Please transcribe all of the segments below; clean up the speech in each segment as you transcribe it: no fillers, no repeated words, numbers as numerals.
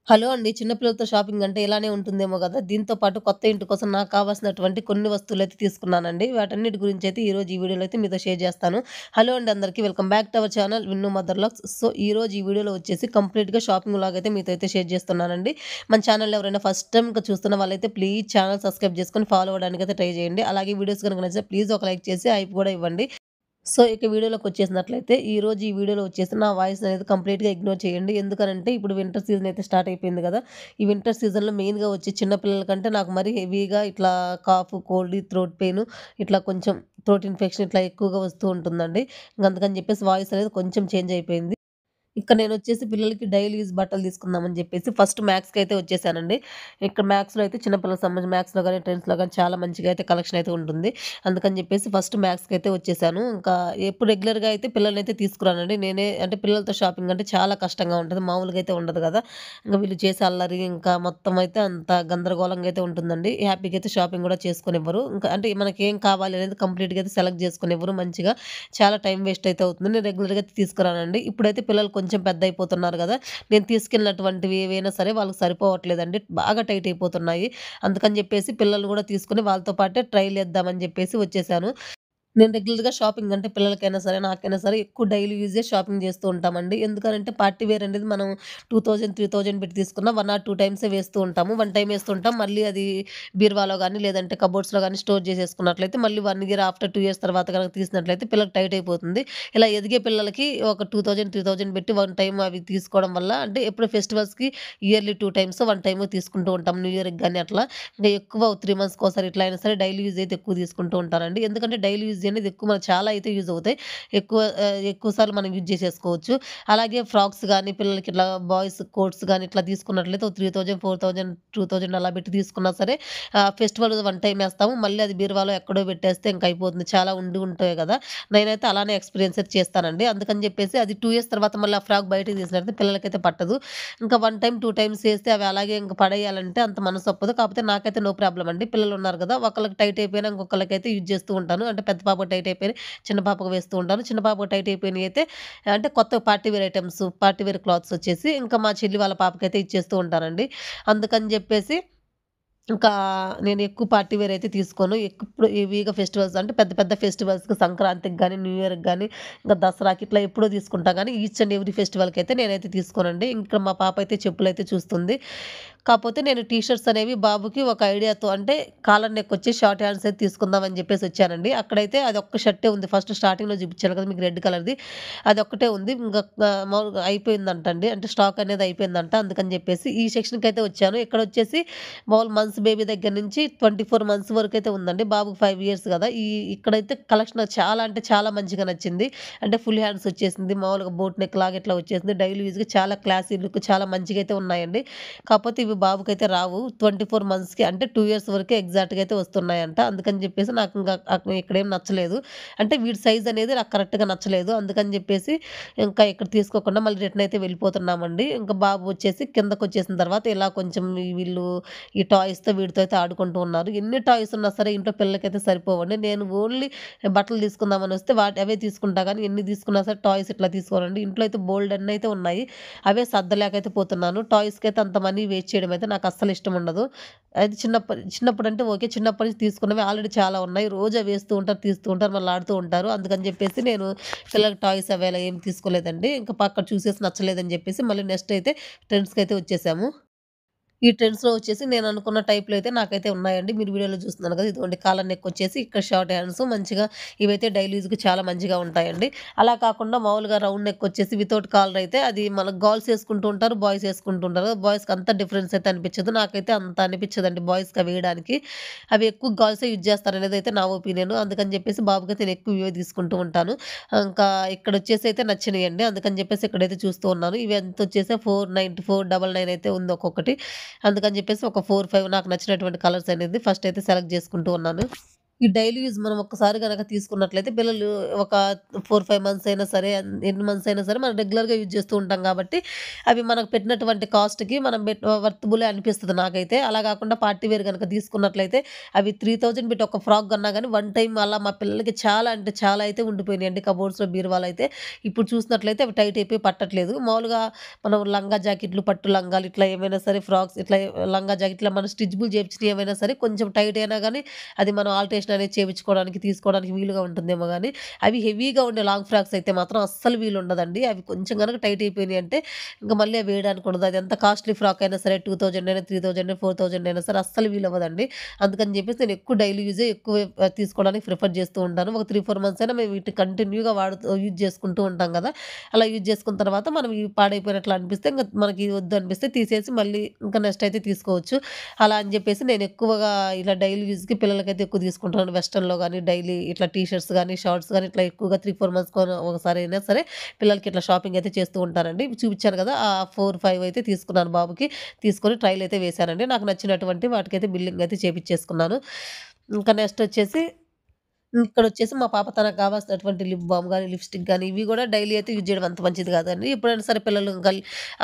Hello అండి. చిన్న పిల్లలతో షాపింగ్ అంటే ఇలానే ఉంటుందేమో గదా! దీంతో పాటు కొత్త ఇంటి కోసం నాకు కావాల్సినటువంటి కొన్ని వస్తువులైతే తీసుకున్నానండి. వాటన్నిటి గురించైతే ఈరోజు ఈ వీడియోలో అయితే మీతో షేర్ జేస్తాను. హలో అండి అందరికీ. Welcome back to our channel Vinnu mother vlogs. So, ఈరోజు ఈ వీడియోలో వచ్చేసి కంప్లీట్‌గా షాపింగ్ వ్లాగ్ అయితే మీతో అయితే షేర్ జేస్తున్నానండి. మన ఛానల్‌లో ఎవరైనా ఫస్ట్ టైమ్ చూస్తున్న వాళ్ళైతే ప్లీజ్ ఛానల్ సబ్స్క్రైబ్ చేసుకొని ఫాలో అవ్వడానికైతే ట్రై చేయండి. అలాగే వీడియోస్ గనుక నచ్చితే ప్లీజ్ ఒక లైక్ చేసి హైప్ గూడా ఇవ్వండి. సో, ఇక వీడియోలోకొచ్చేసినట్లయితే, ఈరోజు ఈ వీడియోలో వచ్చేసి నా వాయిస్ అనేది కంప్లీట్‌గా ఇగ్నోర్ చేయండి. ఎందుకనంటే, ఇప్పుడు వింటర్ సీజన్ అయితే స్టార్ట్ అయిపోయింది గదా! ఈ వింటర్ సీజన్‌లో మెయిన్‌గా వచ్చి చిన్న పిల్లల కంటే నాకు మరీ హెవీగా ఇట్లా కాఫ్, కోల్డ్, థ్రోట్ పెయిన్ ఇట్లా కొంచెం థ్రోట్ ఇన్ఫెక్షన్ ఇట్లా ఎక్కువగా వస్తూ ఉంటుందండి. ఇంక అందుకని చెప్పేసి వాయిస్ అనేది కొంచెం చేంజ్ అయిపోయింది. ఇక్కడ నేనొచ్చేసి పిల్లలకి డైలీ యూజ్ బట్టలు తీసుకుందామని జెప్పేసి ఫస్ట్ మ్యాక్స్‌కైతే వచ్చేసానండి. ఇక్కడ మ్యాక్స్‌లో అయితే చిన్న పిల్లలకు సంబంధించి మ్యాక్స్‌లో గాని, ట్రెండ్స్‌లో గాని చాలా మంచిగా అయితే కలెక్షన్ అయితే ఉంటుంది. అందుకని జెప్పేసి ఫస్ట్ మ్యాక్స్‌కైతే వచ్చేసాను. ఇంకా ఎప్పుడు రెగ్యులర్‌గా అయితే పిల్లలనైతే తీసుకురానండి. నేనే అంటే పిల్లలతో షాపింగ్ అంటే చాలా కష్టంగా ఉంటది. మామూలుగా అయితే ఉండదు గదా! ఇంక వీళ్ళు చేసే అల్లరి ఇంకా మొత్తం అయితే అంత గందరగోళంగా అయితే ఉంటుందండి. హ్యాపీగా అయితే షాపింగ్ గూడా చేసుకోనివ్వరు. ఇంకా అంటే మనకేం కావాలి అనేది కంప్లీట్‌గా అయితే సెలెక్ట్ జేసుకోనివ్వరు మంచిగా. చాలా టైం వేస్ట్ అయితే అవుతుంది. నేను రెగ్యులర్‌గా అయితే తీసుకురానండి. ఇప్పుడైతే పిల్లలు కొంచెం పెద్దయిపోతున్నారు గదా! నేను తీసుకెళ్ళినటువంటివి ఏవైనా సరే వాళ్ళకి సరిపోవట్లేదండి. బాగా టైట్ అయిపోతున్నాయి. అందుకని జెప్పేసి పిల్లల్ని గూడా తీసుకొని వాళ్ళతో పాటే ట్రైలేద్దామని జెప్పేసి వచ్చేసాను. నేను రెగ్యులర్‌గా షాపింగ్ అంటే పిల్లలకైనా సరే, నాకైనా సరే ఎక్కువ డైలీ యూజే షాపింగ్ చేస్తూ ఉంటామండి. ఎందుకనంటే పార్టీ వేర్ అనేది మనం 2000, 3000 పెట్టి తీసుకున్న 1 ఆర్ 2 టైమ్సే వేస్తూ ఉంటాము. 1 టైమ్ వేస్తుంటాం. మళ్ళీ అది బీరువాలో గాని, లేదంటే కబోర్డ్స్‌లో గాని స్టోర్ చేసేసుకున్నట్లయితే మళ్ళీ 1 ఇయర్ ఆఫ్టర్ 2 ఇయర్స్ తర్వాత గనక తీసినట్లయితే పిల్లలకి టైట్ అయిపోతుంది. ఇలా ఎదిగే పిల్లలకి ఒక 2000, 3000 పెట్టి 1 టైమ్ అవి తీసుకోవడం వల్ల అంటే ఎప్పుడు ఫెస్టివల్స్‌కి ఇయర్‌లీ 2 టైమ్సో, 1 టైమో తీసుకుంటూ ఉంటాం. న్యూ ఇయర్‌కి గాని అట్లా. ఇంకా ఎక్కువ 3 మంత్స్‌కోసారి ఇట్లా అయినా సరే డైలీ యూజ్ అయితే ఎక్కువ తీసుకుంటూ ఉంటానండి. ఎందుకంటే డైలీ యూజ్ అనేది ఎక్కువ మనకు చాలా అయితే యూజ్ అవుతాయి. ఎక్కువ సార్లు మనం యూజ్ చేసేసుకోవచ్చు. అలాగే ఫ్రాక్స్ గాని, పిల్లలకి ఇట్లా బాయ్స్ కోట్స్ గాని ఇట్లా తీసుకున్నట్లయితే ఓ 3000, 4000, 2000 అలా పెట్టి తీసుకున్నా సరే ఫెస్టివల్ వన్ టైమ్ ఏస్తాము. మళ్ళీ అది బీరువాలో ఎక్కడో పెట్టేస్తే ఇంక అయిపోతుంది. చాలా ఉంటాయి గదా! నేనైతే అలానే ఎక్స్‌పీరియన్స్ అయితే చేస్తానండి. అందుకని జెప్పేసి అది 2 ఇయర్స్ తర్వాత మళ్ళీ ఆ ఫ్రాక్ బయటకి తీసినట్లయితే పిల్లలకైతే పట్టదు. ఇంకా 1 టైమ్, 2 టైమ్స్ ఏస్తే అవి అలాగే ఇంక పడేయాలంటే అంత మనసొప్పదు. కాకపోతే నాకైతే నో ప్రాబ్లమ్ అండి. పిల్లలున్నారు గదా! ఒకళ్ళకి టైట్ అయిపోయినా ఇంకొకళ్ళకైతే యూజ్ చేస్తూ ఉంటాను. అంటే పెద్ద పాపకి టైట్ అయిపోయినయి చిన్న పాపకు వేస్తూ ఉంటాను. చిన్న పాపకు టైట్ అయిపోయినయయితే అంటే కొత్త party wear items, party wear clothes వచ్చేసి ఇంకా మా చెల్లి వాళ్ళ పాపకైతే ఇచ్చేస్తూ ఉంటానండి. అందుకని జెప్పేసి ఇంకా నేను ఎక్కువ పార్టీ వేర్ అయితే తీసుకోను. ఇప్పుడు హెవీగా ఫెస్టివల్స్ అంటే పెద్ద పెద్ద ఫెస్టివల్స్‌కి సంక్రాంతికి గాని, న్యూ ఇయర్‌కి గాని, ఇంకా దసరాకి ఇట్లా ఎప్పుడో తీసుకుంటా గానీ ఈచ్ అండ్ ఎవ్రీ ఫెస్టివల్‌కైతే నేనైతే తీసుకోనండి. ఇంకా మా పాప అయితే చెప్పులైతే చూస్తుంది. కాపోతే నేను టీ షర్ట్స్ అనేవి బాబుకి ఒక ఐడియాతో అంటే కాలర్ నెక్ వచ్చి షార్ట్ హ్యాండ్స్ అయితే తీసుకుందాం అని చెప్పేసి వచ్చానండి. అక్కడైతే అదొక్క షర్టే ఉంది. ఫస్ట్ స్టార్టింగ్‌లో చూపించాను కదా! మీకు రెడ్ కలర్‌ది. అదొక్కటే ఉంది. ఇంక మామూలుగా అయిపోయిందంటండి. అంటే స్టాక్ అనేది అయిపోయిందంట. అందుకని చెప్పేసి ఈ సెక్షన్‌కైతే వచ్చాను. ఇక్కడొచ్చేసి మామూలు మంత్స్ బేబీ దగ్గర నుంచి 24 మంత్స్ వరకైతే ఉందండి. బాబుకి 5 ఇయర్స్ గదా! ఇక్కడైతే కలెక్షన్ నాకు చాలా అంటే చాలా మంచిగా నచ్చింది. అంటే ఫుల్ హ్యాండ్స్ వచ్చేసింది. మామూలుగా బోట్ నెక్ లాగా ఇట్లా వచ్చేసింది. డైలీ యూజ్‌కి చాలా క్లాసీ లుక్ చాలా మంచిగైతే ఉన్నాయండి. కాపోతే ఇవి బాబుకైతే రావు. 24 మంత్స్‌కి అంటే 2 ఇయర్స్ వరకే ఎగ్జాక్ట్‌గా అయితే వస్తున్నాయంట. అందుకని జెప్పేసి నాకు ఇంక ఇక్కడేం నచ్చలేదు. అంటే వీడి సైజ్ అనేది నాకు కరెక్ట్‌గా నచ్చలేదు. అందుకని జెప్పేసి ఇంకా ఇక్కడ తీసుకోకుండా మళ్ళీ రిటర్న్ అయితే వెళ్ళిపోతున్నామండి. ఇంకా బాబు వచ్చేసి కిందకొచ్చేసిన తర్వాత ఇలా కొంచెం వీళ్ళు ఈ టాయ్స్‌తో వీటితో అయితే ఆడుకుంటూ ఉన్నారు. ఎన్ని టాయ్స్ ఉన్నా సరే ఇంట్లో పిల్లలకైతే సరిపోవండి. నేను ఓన్లీ బట్టలు తీసుకుందామని వస్తే అవే తీసుకుంటా గానీ ఎన్ని తీసుకున్నా సరే టాయ్స్ ఇట్లా తీసుకోనండి. ఇంట్లో అయితే బోలెడన్నయితే ఉన్నాయి. అవే సర్దలేకైతే పోతున్నాను. టాయ్స్‌కైతే అంత మనీ వేస్ట్ చేయడం అయితే నాకు అస్సలు ఇష్టం ఉండదు. అయితే చిన్నప్పుడంటే ఓకే. చిన్నప్పటి నుంచి తీసుకున్నవి ఆల్రెడీ చాలా ఉన్నాయి. రోజు అవి వేస్తూ ఉంటారు, తీస్తూ ఉంటారు, మళ్ళీ ఆడుతూ ఉంటారు. అందుకని చెప్పేసి నేను పిల్లలకి టాయ్స్ అవి అలా ఏమి తీసుకోలేదండి. ఇంకా అక్కడ చూసేసి నచ్చలేదని చెప్పేసి మళ్ళీ నెక్స్ట్ అయితే ట్రెండ్స్‌కైతే వచ్చేసాము. ఈ ట్రెండ్స్‌లో వచ్చేసి నేననుకున్న టైప్‌లో అయితే నాకైతే ఉన్నాయండి. మీరు వీడియోలో చూస్తున్నారు కదా! ఇదిగోండి కాలర్ నెక్ వచ్చేసి ఇక్కడ షార్ట్ హ్యాండ్స్ మంచిగా ఇవైతే డైలీ యూజ్‌కి చాలా మంచిగా ఉంటాయండి. అలా కాకుండా మామూలుగా రౌండ్ నెక్ వచ్చేసి వితౌట్ కాలర్ అయితే అది మన గర్ల్స్ ఏసుకుంటూ ఉంటారు. బాయ్స్ ఏసుకుంటూ ఉంటారు. బాయ్స్‌కి అంత డిఫరెన్స్ అయితే అనిపించదు. నాకైతే అంత అనిపించదండి బాయ్స్‌కి అవి వేయడానికి. అవి ఎక్కువ గర్ల్సే యూజ్ చేస్తారనేదైతే నా ఒపీనియన్. అందుకని చెప్పేసి బాబుకైతే నేను ఎక్కువ ఇవే తీసుకుంటూ ఉంటాను. ఇంకా ఇక్కడొచ్చేసి అయితే నచ్చినియండి. అందుకని చెప్పేసి ఇక్కడైతే చూస్తూ ఉన్నాను. ఇవి ఎంతొచ్చేసి 494, 999 అయితే ఉంది ఒక్కొక్కటి. అందుకని జెప్పేసి ఒక 4, 5 నాకు నచ్చినటువంటి కలర్స్ అనేది ఫస్ట్ అయితే సెలెక్ట్ జేసుకుంటూ ఉన్నాను. ఈ డైలీ యూజ్ మనం ఒక్కసారి గనక తీసుకున్నట్లయితే పిల్లలు ఒక 4, 5 మంత్స్ అయినా సరే, ఎన్ని మంత్స్ అయినా సరే మనం రెగ్యులర్‌గా యూజ్ చేస్తూ ఉంటాం కాబట్టి, అవి మనకు పెట్టినటువంటి కాస్ట్‌కి మనం వర్తబులే అనిపిస్తది నాకైతే. అలా కాకుండా పార్టీ వేర్ గనక తీసుకున్నట్లయితే అవి 3000 పెట్టి ఒక ఫ్రాక్ కొన్నా గానీ, వన్ టైమ్ అలా మా పిల్లలకి చాలా అంటే చాలా అయితే ఉండిపోయినాయండి కబోర్డ్స్‌లో, బీరువాలో అయితే. ఇప్పుడు చూసినట్లయితే అవి టైట్ అయిపోయి పట్టట్లేదు. మామూలుగా మనం లంగా జాకెట్లు, పట్టు లంగాలు ఇట్లా ఏమైనా సరే ఫ్రాక్స్ ఇట్లా లంగా జాకెట్‌లా మనం స్టిచబుల్ చేపించినయి ఏమైనా సరే కొంచెం టైట్ అయినా గానీ అది మనం ఆల్టరేషన్ అనేది చేపించుకోవడానికి, తీసుకోవడానికి వీలుగా ఉంటుందేమో గానీ, అవి హెవీగా ఉండే లాంగ్ ఫ్రాక్స్ అయితే మాత్రం అస్సలు వీలుండదండి. అవి కొంచెం గనక టైట్ అయిపోయినాయి అంటే, ఇంక మళ్ళీ అవి వేయడానికి ఉండదు. అది ఎంత కాస్ట్‌లీ ఫ్రాక్ అయినా సరే 2000 అయినా, 3000 4000 అయినా సరే అస్సలు వీలవ్వదండి. అందుకని చెప్పేసి నేను ఎక్కువ డైలీ యూజే ఎక్కువ తీసుకోవడానికి ప్రిఫర్ చేస్తూ ఉంటాను. ఒక 3, 4 మంత్స్ అయినా మేము వీటిని కంటిన్యూగా యూజ్ చేసుకుంటూ ఉంటాం గదా! అలా యూజ్ చేసుకున్న తర్వాత మనం ఇవి పాడైపోయినట్లు అనిపిస్తే ఇంక మనకి వద్దు అనిపిస్తే తీసేసి మళ్ళీ ఇంకా నెక్స్ట్ అయితే తీసుకోవచ్చు. అలా అని జెప్పేసి నేను ఎక్కువగా ఇలా డైలీ యూజ్‌కి పిల్లలకైతే ఎక్కువ తీసుకుంటాను. వెస్టర్న్‌లో గాని, డైలీ ఇట్లా టీ షర్ట్స్ గాని, షార్ట్స్ గాని ఇట్లా ఎక్కువగా 3, 4 మంత్స్‌కి ఒకసారి అయినా సరే పిల్లలకి ఇట్లా షాపింగ్ అయితే చేస్తూ ఉంటానండి. ఇవి చూపిచ్చాను గదా! ఆ 4, 5 అయితే తీసుకున్నాను బాబుకి. తీసుకొని ట్రైల్ అయితే వేశానండి. నాకు నచ్చినటువంటి వాటికైతే బిల్లింగ్ అయితే చేపిచ్చేసుకున్నాను. ఇంకా నెక్స్ట్ వచ్చేసి ఇక్కడొచ్చేసి మా పాప తనకు కావాల్సినటువంటి లిప్ బామ్ గాని, లిప్‌స్టిక్ గాని ఇవి గూడా డైలీ అయితే యూజ్ చేయడం అంత మంచిది కాదండి. ఎప్పుడైనా సరే పిల్లలు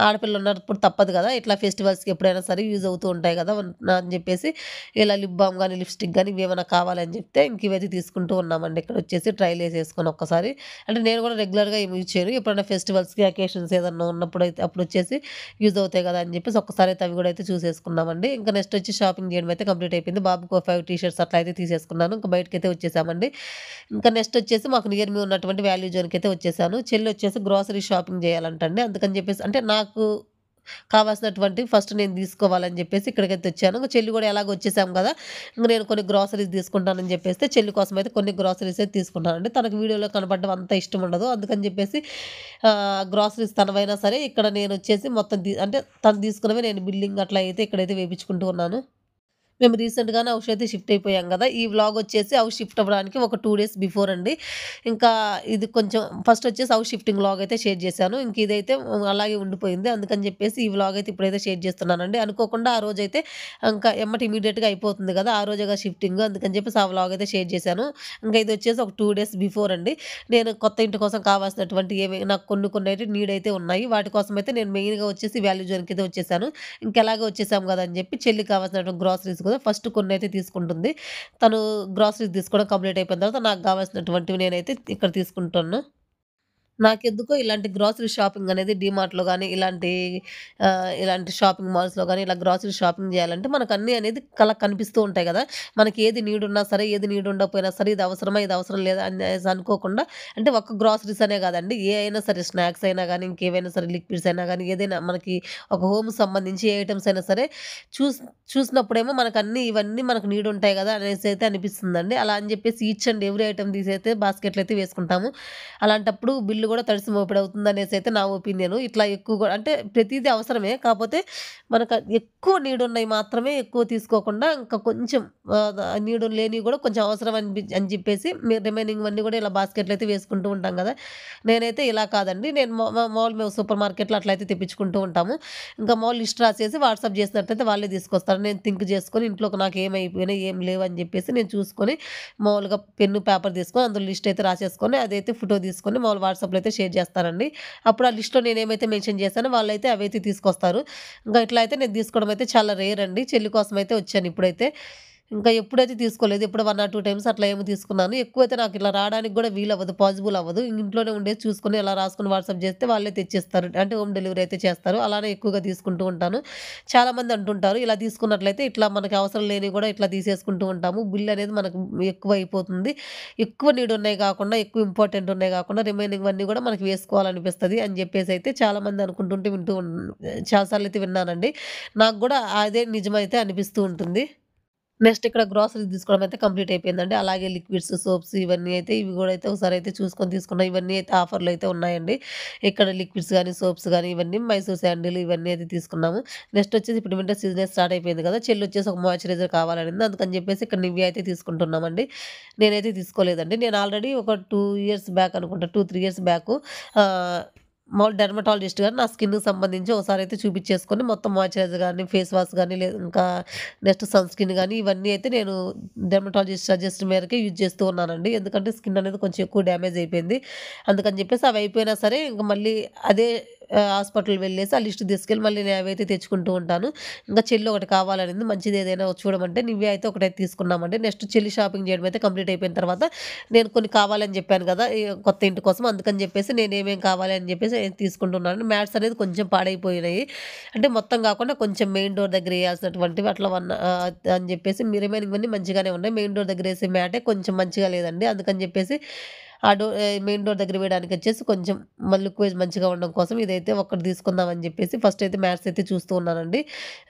ఆడపిల్లలున్నప్పుడు తప్పదు గదా! ఇట్లా ఫెస్టివల్స్‌కి ఎప్పుడైనా సరే యూజ్ అవుతూ ఉంటాయి గదా! అని జెప్పేసి ఇలా లిప్ బామ్ గాని, లిప్‌స్టిక్ గాని ఇవేమన్నా కావాలని జెప్తే ఇంక ఇవైతే తీసుకుంటూ ఉన్నామండి. ఇక్కడొచ్చేసి ట్రైలేసేసుకొని ఒక్కసారి. అంటే నేను గూడా రెగ్యులర్‌గా ఏమి యూజ్ చేయను. ఎప్పుడైనా ఫెస్టివల్స్‌కి, అకేషన్స్ ఏదన్నా ఉన్నప్పుడైతే అప్పుడొచ్చేసి యూజ్ అవుతాయి గదా! అని జెప్పేసి ఒక్కసారైతే అవి గూడా అయితే చూసేసుకున్నామండి. ఇంకా నెక్స్ట్ వచ్చి షాపింగ్ జేయడం అయితే కంప్లీట్ అయిపోయింది. బాబుకి ఒక 5 టీ షర్ట్స్ అట్లా అయితే తీసేసుకున్నాను. ఇంక బయటకైతే వచ్చేసామండి. ఇంకా నెక్స్ట్ వచ్చేసి మాకు నియర్ మీ ఉన్నటువంటి వాల్యూ జోన్‌కైతే వచ్చేసాను. చెల్లొచ్చేసి గ్రోసరీ షాపింగ్ జేయాలంటండి. అందుకని జెప్పేసి అంటే నాకు కావాల్సినటువంటివి ఫస్ట్ నేను తీసుకోవాలని జెప్పేసి ఇక్కడికైతే వచ్చాను. ఇంక చెల్లి గూడా ఎలాగో వచ్చేసాం గదా! ఇంక నేను కొన్ని గ్రోసరీస్ తీసుకుంటానని జెప్పేస్తే చెల్లి కోసమయితే కొన్ని గ్రోసరీస్ అయితే తీసుకున్నానండి. తనకు వీడియోలో కనపడడం అంత ఇష్టం ఉండదు. అందుకని జెప్పేసి గ్రోసరీస్ తనవైనా సరే ఇక్కడ నేనొచ్చేసి మొత్తం అంటే తను తీసుకున్నవి నేను బిల్లింగ్ అట్లా అయితే ఇక్కడైతే వేపించుకుంటూ ఉన్నాను. మేము రీసెంట్‌గానే హౌస్ అయితే షిఫ్ట్ అయిపోయాం గదా! ఈ వ్లాగ్ వచ్చేసి హౌస్ షిఫ్ట్ అవ్వడానికి ఒక 2 డేస్ బిఫోర్ అండి. ఇంకా ఇది కొంచెం ఫస్ట్ వచ్చేసి హౌస్ షిఫ్టింగ్ వ్లాగ్ అయితే షేర్ చేశాను. ఇంక ఇదైతే అలాగే ఉండిపోయింది. అందుకని చెప్పేసి ఈ వ్లాగ్ అయితే ఇప్పుడైతే షేర్ చేస్తున్నానండి. అనుకోకుండా ఆ రోజైతే ఇంకా ఎమ్మటే ఇమ్మీడియేట్‌గా అయిపోతుంది గదా! ఆ రోజేగా షిఫ్టింగ్ అందుకని చెప్పేసి ఆ వ్లాగ్ అయితే షేర్ చేశాను. ఇంకా ఇది వచ్చేసి ఒక 2 డేస్ బిఫోర్ అండి. నేను కొత్త ఇంటి కోసం కావాల్సినటువంటి నాకు కొన్ని అయితే నీడ్ అయితే ఉన్నాయి. వాటి కోసమైతే నేను మెయిన్‌గా వచ్చేసి వాల్యూ జోన్‌కైతే వచ్చేసాను. ఇంకెలాగో వచ్చేసాం గదా! అని జెప్పి చెల్లికి కావాల్సినటువంటి గ్రోసరీస్ కూడా ఫస్ట్ కొన్నైతే తీసుకుంటుంది. తను గ్రోసరీస్ తీసుకోవడం కంప్లీట్ అయిపోయిన తర్వాత నాకు గావాల్సినటువంటివి నేనైతే ఇక్కడ తీసుకుంటున్నా. నాకెందుకో ఇలాంటి గ్రోసరీ షాపింగ్ అనేది డీమార్ట్‌లో గాని, ఇలాంటి షాపింగ్ మాల్స్‌లో గాని, ఇలా గ్రోసరీ షాపింగ్ జేయాలంటే మనకన్నీ అనేది కళ్ళకి కనిపిస్తూ ఉంటాయి గదా! మనకి ఏది నీడ్ ఉన్నా సరే, ఏది నీడ్ ఉండకపోయినా సరే, ఇది అవసరమా? ఇది అవసరం లేదా? అనేసి అనుకోకుండా అంటే ఒక్క గ్రోసరీస్ అనే గాదండి. ఏ అయినా సరే స్నాక్స్ అయినా గాని, ఇంకేవైనా సరే లిక్విడ్స్ అయినా గాని, ఏదైనా మనకి ఒక హోమ్‌కి సంబంధించి ఏ ఐటెమ్స్ అయినా సరే చూస్ చూసినప్పుడేమో మనకన్నీ ఇవన్నీ మనకు నీడ్ ఉంటాయి గదా! అనేసైతే అనిపిస్తుందండి. అలా అని జెప్పేసి ఈచ్ అండ్ ఎవ్రీ ఐటెమ్ తీసైతే బాస్కెట్‌లో అయితే వేసుకుంటాము. అలాంటప్పుడు బిల్లు గూడా తడిసి మోపెడవుతుందనేసైతే నా ఒపీనియను. ఇట్లా ఎక్కువ గూడా అంటే ప్రతీదీ అవసరమే. కాపోతే మనకు ఎక్కువ నీడున్నయి మాత్రమే ఎక్కువ తీసుకోకుండా ఇంకా కొంచెం నీడు లేనివి గూడా కొంచెం అవసరం అని జెప్పేసి రిమైనింగ్‌వన్నీ గూడా ఇలా బాస్కెట్‌లో అయితే వేసుకుంటూ ఉంటాం గదా! నేనైతే ఇలా కాదండి. నేను మామూలు మేము సూపర్ మార్కెట్‌లో అట్లయితే తెప్పించుకుంటూ ఉంటాము. ఇంకా మాములు లిస్ట్ రాసేసి వాట్సాప్ చేసినట్టయితే వాళ్ళే తీసుకొస్తారు. నేను థింక్ చేసుకొని ఇంట్లోకి నాకేమైపోయినాయి, ఏం లేవని జెప్పేసి నేను చూసుకొని మామూలుగా పెన్ను, పేపర్ తీసుకొని అందులో లిస్ట్ అయితే రాసేసుకొని అదైతే ఫోటో తీసుకొని మామూలు వాట్సాప్‌లో అయితే షేర్ చేస్తానండి. అప్పుడు ఆ లిస్ట్‌లో నేనేమైతే మెన్షన్ చేశానో వాళ్ళైతే అవైతే తీసుకొస్తారు. ఇంకా ఇట్లా అయితే నేను తీసుకోవడం అయితే చాలా రేర్ అండి. చెల్లి కోసమైతే వచ్చాను ఇప్పుడైతే. ఇంకా ఎప్పుడైతే తీసుకోలేదు. ఎప్పుడో 1 ఆర్ 2 టైమ్స్ అట్లా ఏమో తీసుకున్నాను. ఎక్కువైతే నాకు ఇట్లా రాడానికి గూడా వీలవ్వదు. పాసిబుల్ అవ్వదు. ఇంట్లోనే ఉండేది చూసుకొని అలా రాసుకొని వాట్సాప్ చేస్తే వాళ్ళే తెచ్చిస్తారు. అంటే హోమ్ డెలివరీ అయితే చేస్తారు. అలానే ఎక్కువగా తీసుకుంటూ ఉంటాను. చాలామంది అంటుంటారు ఇలా తీసుకున్నట్లయితే ఇట్లా మనకి అవసరం లేనివి గూడా ఇట్లా తీసేసుకుంటూ ఉంటాము. బిల్ అనేది మనకు ఎక్కువైపోతుంది. ఎక్కువ నీడ్ ఉన్నాయి గాకుండా, ఎక్కువ ఇంపార్టెంట్ ఉన్నాయి గాకుండా రిమైనింగ్‌వన్నీ గూడా మనకి వేసుకోవాలనిపిస్తది అని జెప్పేసైతే చాలామంది అనుకుంటుంటే చాలా సార్లయితే విన్నానండి. నాకు గూడా అదే నిజమైతే అనిపిస్తూ ఉంటుంది. నెక్స్ట్ ఇక్కడ గ్రోసరీస్ తీసుకోవడం అయితే కంప్లీట్ అయిపోయిందండి. అలాగే లిక్విడ్స్, సోప్స్ ఇవన్నీ అయితే ఇవి గూడా అయితే ఒకసారైతే చూసుకొని తీసుకున్నా. ఇవన్నీ అయితే ఆఫర్‌లో అయితే ఉన్నాయండి. ఇక్కడ లిక్విడ్స్ గానీ, సోప్స్ గానీ ఇవన్నీ మైసూర్ శాండిల్ ఇవన్నీ అయితే తీసుకున్నాము. నెక్స్ట్ వచ్చేసి ఇప్పుడు వింటర్ సీజన్ స్టార్ట్ అయిపోయింది కదా! చెల్లొచ్చేసి ఒక మాయిశ్చరైజర్ కావాలనింది. అందుకని చెప్పేసి ఇక్కడ నివియా అయితే తీసుకుంటున్నామండి. నేనైతే తీసుకోలేదండి. నేను ఆల్రెడీ ఒక 2 ఇయర్స్ బ్యాక్ అనుకుంటా 2, 3 ఇయర్స్ బ్యాకు ఆహ్, మామూలు డెర్మటాలజిస్ట్ గారు నా స్కిన్‌కి సంబంధించి ఒకసారైతే చూపించేసుకొని మొత్తం మాయిశ్చరైజర్ గాని, ఫేస్ వాష్ గాని, ఇంకా నెక్స్ట్ సన్ స్క్రీన్ గాని ఇవన్నీ అయితే నేను డెర్మటాలజిస్ట్ సజెషన్ మేరకే యూజ్ చేస్తూ ఉన్నానండి. ఎందుకంటే స్కిన్ అనేది కొంచెం ఎక్కువ డ్యామేజ్ అయిపోయింది. అందుకని చెప్పేసి అవి అయిపోయినా సరే ఇంక మళ్ళీ అదే హాస్పిటల్ వెళ్ళేసి ఆ లిస్ట్ తీసుకెళ్ళి మళ్ళీ నేను అవైతే తెచ్చుకుంటూ ఉంటాను. ఇంకా చెల్లి ఒకటి కావాలనింది. మంచిది ఏదైనా చూడమంటే నివ్వే అయితే ఒకటైతే తీసుకున్నామండి. నెక్స్ట్ చెల్లి షాపింగ్ చేయడం అయితే కంప్లీట్ అయిపోయిన తర్వాత నేను కొన్ని కావాలని చెప్పాను కదా! ఈ కొత్త ఇంటి కోసం అందుకని చెప్పేసి నేనేమేం కావాలి అని చెప్పేసి తీసుకుంటున్నాను. మ్యాట్స్ అనేది కొంచెం పాడైపోయినాయి. అంటే మొత్తం కాకుండా కొంచెం మెయిన్ డోర్ దగ్గర ఎయాల్సినటువంటివి అట్లా అని చెప్పేసి రిమైనింగ్‌వన్నీ మంచిగానే ఉన్నాయి. మెయిన్ డోర్ దగ్గర ఏసే మ్యాటే కొంచెం మంచిగా లేదండి. అందుకని చెప్పేసి మెయిన్ డోర్ దగ్గర వేయడానికొచ్చేసి కొంచెం లుక్ వైస్ మంచిగా ఉండడం కోసం ఇదైతే ఒక్కటి తీసుకుందాం అని చెప్పేసి ఫస్ట్ అయితే మ్యాట్స్ అయితే చూస్తూ ఉన్నానండి.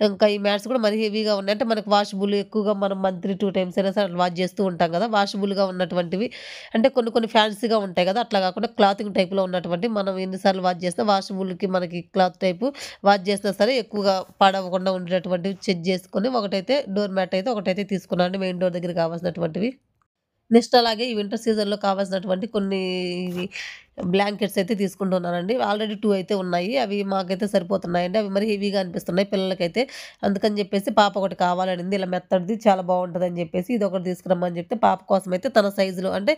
ఇంకా ఈ మ్యాట్స్ కూడా మరీ హెవీగా ఉన్నాయి. అంటే మనకు వాషబుల్ ఎక్కువగా మనం మంత్లీ 2 టైమ్స్ అయినా సరే వాష్ చేస్తూ ఉంటాం కదా! వాషబుల్‌గా ఉన్నటువంటివి అంటే కొన్ని కొన్ని ఫ్యాన్సీగా ఉంటాయి కదా! అట్లా కాకుండా క్లాతింగ్ టైప్‌లో ఉన్నటువంటి మనం ఎన్ని సార్లు వాష్ చేసినా వాషబుల్‌కి మనకి క్లాత్ టైపు వాష్ చేసినా సరే ఎక్కువగా పాడవకుండా ఉండేటటువంటివి చెక్ చేసుకొని ఒకటైతే డోర్ మ్యాట్ అయితే ఒకటైతే తీసుకున్నానండి. మెయిన్ డోర్ దగ్గర కావాల్సినటువంటివి. నెక్స్ట్ అలాగే ఈ వింటర్ సీజన్‌లో కావాల్సినటువంటి కొన్ని ఇవి బ్లాంకెట్స్ అయితే తీసుకుంటున్నానండి. ఆల్రెడీ 2 అయితే ఉన్నాయి. అవి మాకైతే సరిపోతున్నాయండి. అవి మరి హెవీగా అనిపిస్తున్నాయి పిల్లలకైతే. అందుకని చెప్పేసి పాప ఒకటి కావాలనింది. ఇలా మెత్తడిది చాలా బావుంటదని చెప్పేసి ఇదొకటి తీసుకురమ్మని చెప్తే పాప కోసమైతే తన సైజులో అంటే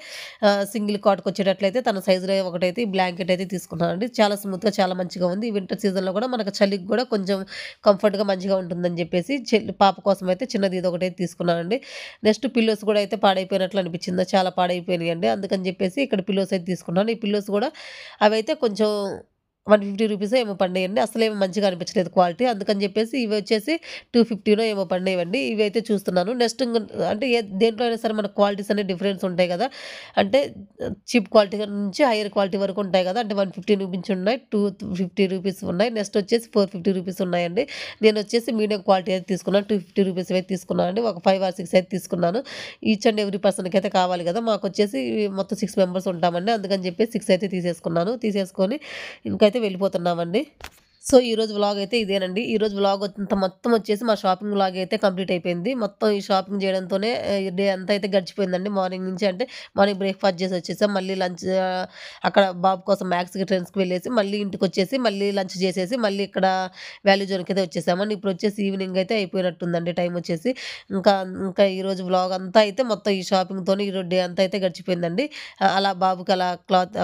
సింగిల్ కాట్‌కొచ్చేటట్లయితే తన సైజులో ఒకటైతే ఈ బ్లాంకెట్ అయితే తీసుకున్నానండి. చాలా స్మూత్‌గా చాలా మంచిగా ఉంది. ఈ వింటర్ సీజన్‌లో కూడా మనకు చలికి కూడా కొంచెం కంఫర్ట్‌గా మంచిగా ఉంటుందని చెప్పేసి పాప కోసమైతే చిన్నది ఇదొకటైతే తీసుకున్నానండి. నెక్స్ట్ పిల్లోస్ కూడా అయితే పాడైపోయినట్లు అనిపించింది. చాలా పాడైపోయినాయండి. అందుకని చెప్పేసి ఇక్కడ పిల్లోస్ అయితే తీసుకున్నాను. ఈ పిల్లోస్ కూడా అవైతే కొంచెం రూ. 150 ఏమో పడినాయండి. అసలేమి మంచిగా అనిపించలేదు క్వాలిటీ. అందుకని చెప్పేసి ఇవి వచ్చేసి 250నో ఏమో పడినాయండి. ఇవైతే చూస్తున్నాను. నెక్స్ట్ అంటే దేంట్లో అయినా సరే మనకు క్వాలిటీస్ అనేవి డిఫరెన్స్ ఉంటాయి కదా! అంటే చీప్ క్వాలిటీ నుంచి హైయర్ క్వాలిటీ వరకు ఉంటాయి కదా! అంటే 150 నుంచి ఉన్నాయి. రూ. 250 ఉన్నాయి. నెక్స్ట్ వచ్చేసి రూ. 450 ఉన్నాయండి. నేనొచ్చేసి మీడియం క్వాలిటీ అయితే తీసుకున్నాను. రూ. 250 అయితే తీసుకున్నానండి. ఒక 5 ఆర్ 6 అయితే తీసుకున్నాను. ఈచ్ అండ్ ఎవ్రీ పర్సన్‌కి అయితే కావాలి కదా! మాకొచ్చేసి మొత్తం 6 మెంబర్స్ ఉంటామండి. అందుకని చెప్పేసి 6 అయితే తీసేసుకున్నాను. తీసేసుకొని ఇంకైతే వెళ్ళిపోతున్నామండి. సో, ఈరోజు వ్లాగ్ అయితే ఇదేనండి. ఈరోజు వ్లాగ్ మొత్తం వచ్చేసి మా షాపింగ్ వ్లాగ్ అయితే కంప్లీట్ అయిపోయింది. మొత్తం ఈ షాపింగ్ చేయడంతోనే డే అంతా అయితే గడిచిపోయిందండి. మార్నింగ్ నుంచి అంటే మార్నింగ్ బ్రేక్‌ఫాస్ట్ చేసి వచ్చేసాం. మళ్ళీ లంచ్ అక్కడ బాబు కోసం మ్యాక్స్‌కి ట్రెండ్స్‌కి వెళ్ళేసి మళ్ళీ ఇంటికొచ్చేసి మళ్ళీ లంచ్ చేసేసి మళ్ళీ ఇక్కడ వాల్యూ జోన్‌కైతే వచ్చేసామండి. ఇప్పుడొచ్చేసి ఈవినింగ్ అయితే అయిపోయినట్టుందండి టైం వచ్చేసి. ఇంకా ఇంకా ఈరోజు వ్లాగ్ అంతా అయితే మొత్తం ఈ షాపింగ్‌తోనే ఈరోజు డే అంతా అయితే గడిచిపోయిందండి. అలా బాబుకి అలా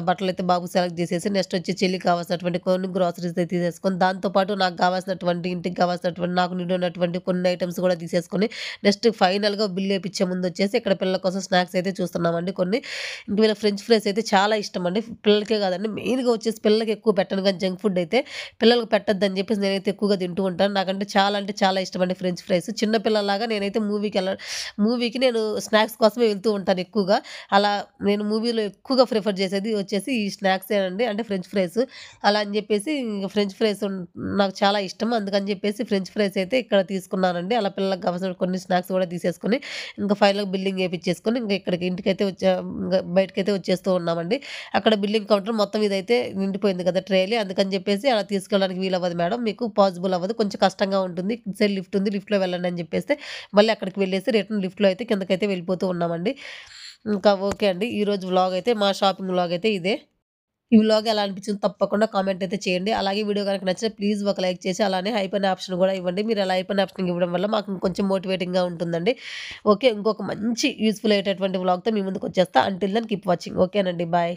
బట్టలైతే బాబుకి సెలెక్ట్ చేసేసి నెక్స్ట్ వచ్చి చెల్లికి కావాల్సినటువంటి కొన్ని గ్రోసరీస్ అయితే తీసేసుకొని దాంతో పాటు నాకు కావాల్సినటువంటి ఇంటికి కావాల్సినటువంటి నాకు నిండున్నటువంటి కొన్ని ఐటెమ్స్ కూడా తీసేసుకొని నెక్స్ట్ ఫైనల్‌గా బిల్ ఏపిచ్చే ముందు వచ్చేసి ఇక్కడ పిల్లల కోసం స్నాక్స్ అయితే చూస్తున్నామండి కొన్ని. ఇంక వీళ్ళకి ఫ్రెంచ్ ఫ్రైస్ అయితే చాలా ఇష్టమండి. పిల్లలకే కాదండి మెయిన్‌గా వచ్చేసి పిల్లలకి ఎక్కువ పెట్టను గానీ జంక్ ఫుడ్ అయితే పిల్లలకి పెట్టొద్దని చెప్పేసి నేనైతే ఎక్కువగా తింటూ ఉంటాను. నాకంటే చాలా ఇష్టమండి ఫ్రెంచ్ ఫ్రైస్. చిన్న పిల్లలాగా నేనైతే మూవీకి నేను స్నాక్స్ కోసమే వెళ్తూ ఉంటాను ఎక్కువగా. అలా నేను మూవీలో ఎక్కువగా ప్రిఫర్ చేసేది వచ్చేసి ఈ స్నాక్సేనండి. అంటే ఫ్రెంచ్ ఫ్రైస్. అలా అని చెప్పేసి ఇంక ఫ్రెంచ్ ఫ్రైస్ నాకు చాలా ఇష్టం. అందుకని చెప్పేసి ఫ్రెంచ్ ఫ్రైస్ అయితే ఇక్కడ తీసుకున్నానండి. అలా పిల్లలకి కావాల్సిన కొన్ని స్నాక్స్ కూడా తీసేసుకొని ఇంకా ఫైనల్‌గా బిల్లింగ్ ఏపిచ్చేసుకొని ఇంక ఇక్కడికి ఇంటికైతే ఇంగ బయటకైతే వచ్చేస్తూ ఉన్నామండి. అక్కడ బిల్లింగ్ కౌంటర్ మొత్తం ఇదైతే నిండిపోయింది కదా! ట్రేలి. అందుకని చెప్పేసి అలా తీసుకెళ్ళడానికి వీలవ్వదు మేడం. మీకు పాసిబుల్ అవ్వదు. కొంచెం కష్టంగా ఉంటుంది. ఇటు సైడ్ లిఫ్ట్ ఉంది. లిఫ్ట్‌లో వెళ్ళండి అని చెప్పేస్తే మళ్ళీ అక్కడికి వెళ్ళేసి రిటర్న్ లిఫ్ట్‌లో అయితే కిందకైతే వెళ్ళిపోతూ ఉన్నామండి. ఇంకా ఓకే అండి. ఈరోజు వ్లాగ్ అయితే మా షాపింగ్ వ్లాగ్ అయితే ఇదే. ఈ వ్లాగ్ ఎలా అనిపించిందో తప్పకుండా కామెంట్ అయితే చేయండి. అలాగే వీడియో గనుక నచ్చితే ప్లీజ్ ఒక లైక్ చేసి అలానే హైప్ అనే ఆప్షన్ కూడా ఇవ్వండి. మీరు అలా హైప్ అనే ఆప్షన్ ఇవ్వడం వల్ల మాకు ఇంకొంచెం మోటివేటింగ్‌గా ఉంటుందండి. ఓకే. ఇంకొక మంచి యూజ్‌ఫుల్ అయ్యేటటువంటి వ్లాగ్‌తో మీ ముందుకొచ్చేస్తా. Until then keep watching. ఓకేనండి. బాయ్.